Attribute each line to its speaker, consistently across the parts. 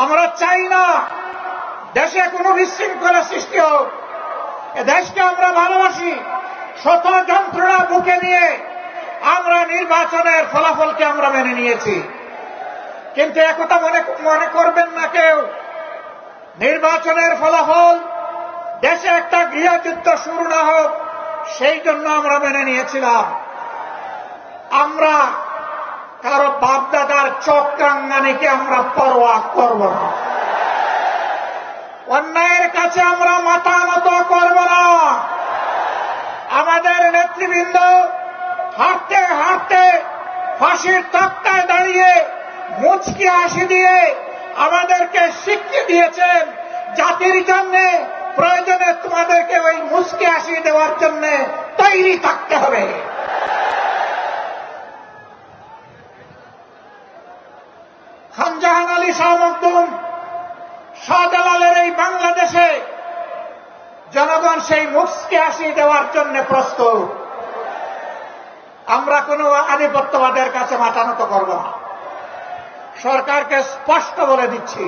Speaker 1: আমরা চাই না দেশে কোনো বিশৃঙ্খলা সৃষ্টি হোক। এ দেশকে আমরা ভালোবাসি। শত যন্ত্রণা বুকে নিয়ে আমরা নির্বাচনের ফলাফলকে আমরা মেনে নিয়েছি। কিন্তু একথা মনে করবেন না কেউ, নির্বাচনের ফলাফল দেশে একটা গৃহযুদ্ধ শুরু না হোক সেই জন্য আমরা মেনে নিয়েছিলাম। আমরা কারো বাপদাদার চক্রাঙ্গানিকে আমরা পরোয়া করব না। অন্যায়ের কাছে আমরা মাথা নত করব না। আমাদের নেতৃবৃন্দ হাঁটতে হাঁটতে ফাঁসির তক্তায় দাঁড়িয়ে মুচকি হাসি দিয়ে আমাদেরকে শিক্ষা দিয়েছেন, জাতির জন্য প্রয়োজনে তোমাদেরকে ওই মুচকি হাসি দেওয়ার জন্য তৈরি থাকতে হবে। খানজাহান আলী শাহ মখদুম, শাহজালালের এই বাংলাদেশে জনগণ সেই মুচকি হাসি দেওয়ার জন্য প্রস্তুত। আমরা কোন আধিপত্যবাদের কাছে মাথা নত করব না। সরকারকে স্পষ্ট বলে দিচ্ছি,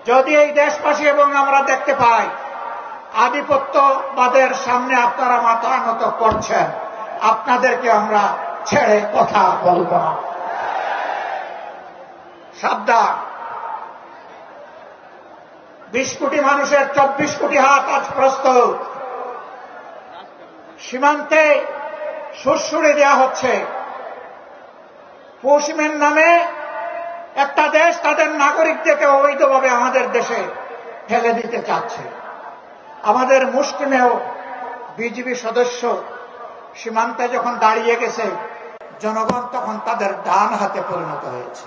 Speaker 1: যদি এই দেশবাসী এবং আমরা দেখতে পাই আধিপত্যবাদের সামনে আপনারা মাথা নত করছেন, আপনাদেরকে আমরা ছেড়ে কথা বলব না। সাবধান। 20 কোটি মানুষের 24 কোটি হাত আজ প্রস্তুত। সীমান্তে সুরসুরি দেওয়া হচ্ছে। পশ্চিমের নামে একটা দেশ তাদের নাগরিকদেরকে অবৈধভাবে আমাদের দেশে ফেলে দিতে চাচ্ছে। আমাদের মুষ্টিমেয় বিজিবি সদস্য সীমান্তে যখন দাঁড়িয়ে গেছে, জনগণ তখন তাদের ডান হাতে পরিণত হয়েছে।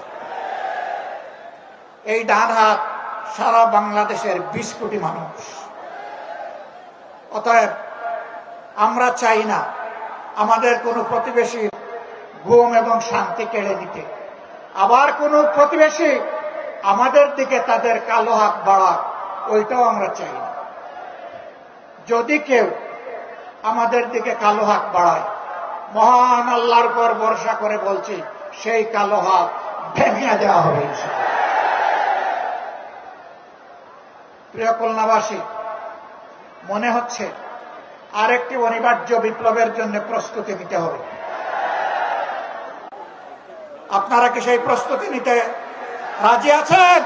Speaker 1: এই ডান হাত সারা বাংলাদেশের 20 কোটি মানুষ। অতএব আমরা চাই না আমাদের কোনো প্রতিবেশীর ঘুম এবং শান্তি কেড়ে নিতে, আবার কোনো প্রতিবেশী আমাদের দিকে তাদের কালো হাত বাড়াক, ওইটাও আমরা চাই না। যদি কেউ আমাদের দিকে কালো হাত বাড়ায়, মহান আল্লাহর উপর ভরসা করে বলছি, সেই কালো হাত ভেঙে দেওয়া হবে ইনশাআল্লাহ। প্রিয় খুলনাবাসী, মনে হচ্ছে আরেকটি অনিবার্য বিপ্লবের জন্য প্রস্তুতি নিতে হবে। আপনারা কি সেই প্রস্তুতি নিতে রাজি আছেন?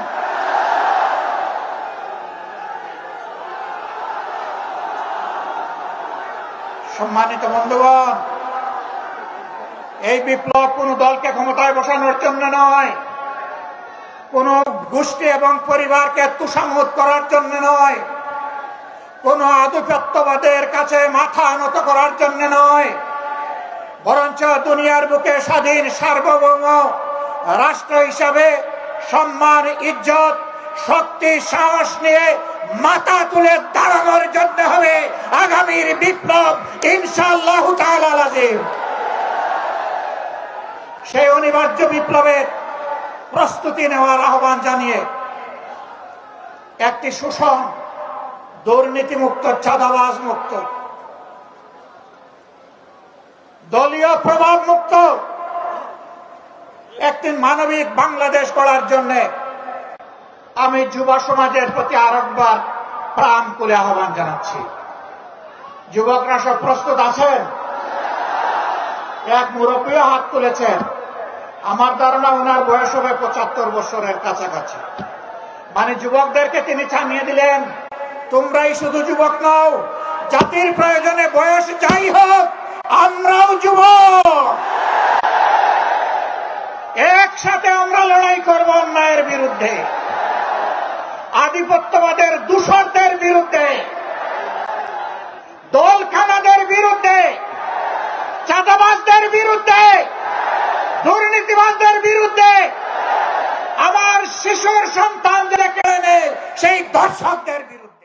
Speaker 1: সম্মানিত বন্ধুগণ, এই বিপ্লব কোন দলকে ক্ষমতায় বসানোর জন্য নয়, কোন গোষ্ঠী এবং পরিবারকে তুষামত করার জন্য নয়, কোন আধিপত্যবাদের কাছে মাথা নত করার জন্য নয়, বরঞ্চ দুনিয়ার বুকে স্বাধীন সার্বভৌম রাষ্ট্র হিসাবে সম্মান, ইজ্জত, শক্তি, সাহস নিয়ে মাথা তুলে দাঁড়ানোর জন্য হবে আগামীর বিপ্লব ইনশাআল্লাহ তাআলা লাজিম। সেই অনিবার্য বিপ্লবের প্রস্তুতি নেওয়ার আহ্বান জানিয়ে একটি সুষম, দুর্নীতিমুক্ত, চাঁদাবাজ মুক্ত, দলীয় প্রভাব মুক্ত একটি মানবিক বাংলাদেশ গড়ার জন্য আমি যুব সমাজের প্রতি আরেকবার প্রাণ খুলে আহ্বান জানাচ্ছি। যুবকরা সব প্রস্তুত আছেন? এক মুরব্বীও হাত তুলেছেন। আমার ধারণা ওনার বয়স হবে 75 বছরের কাছাকাছি। মানে যুবকদেরকে তিনি থামিয়ে দিলেন, তোমরাই শুধু যুবক নও, জাতির প্রয়োজনে বয়স যাই হোক আমরাও যুবক। একসাথে আমরা লড়াই করব অন্যায়ের বিরুদ্ধে, আধিপত্যবাদের দূষরদের বিরুদ্ধে, দলখানাদের বিরুদ্ধে, চাঁদাবাজদের বিরুদ্ধে, দুর্নীতিবাজদের বিরুদ্ধে, আমার শিশুর সন্তানদের কেড়ে নেয় সেই দর্শকদের বিরুদ্ধে।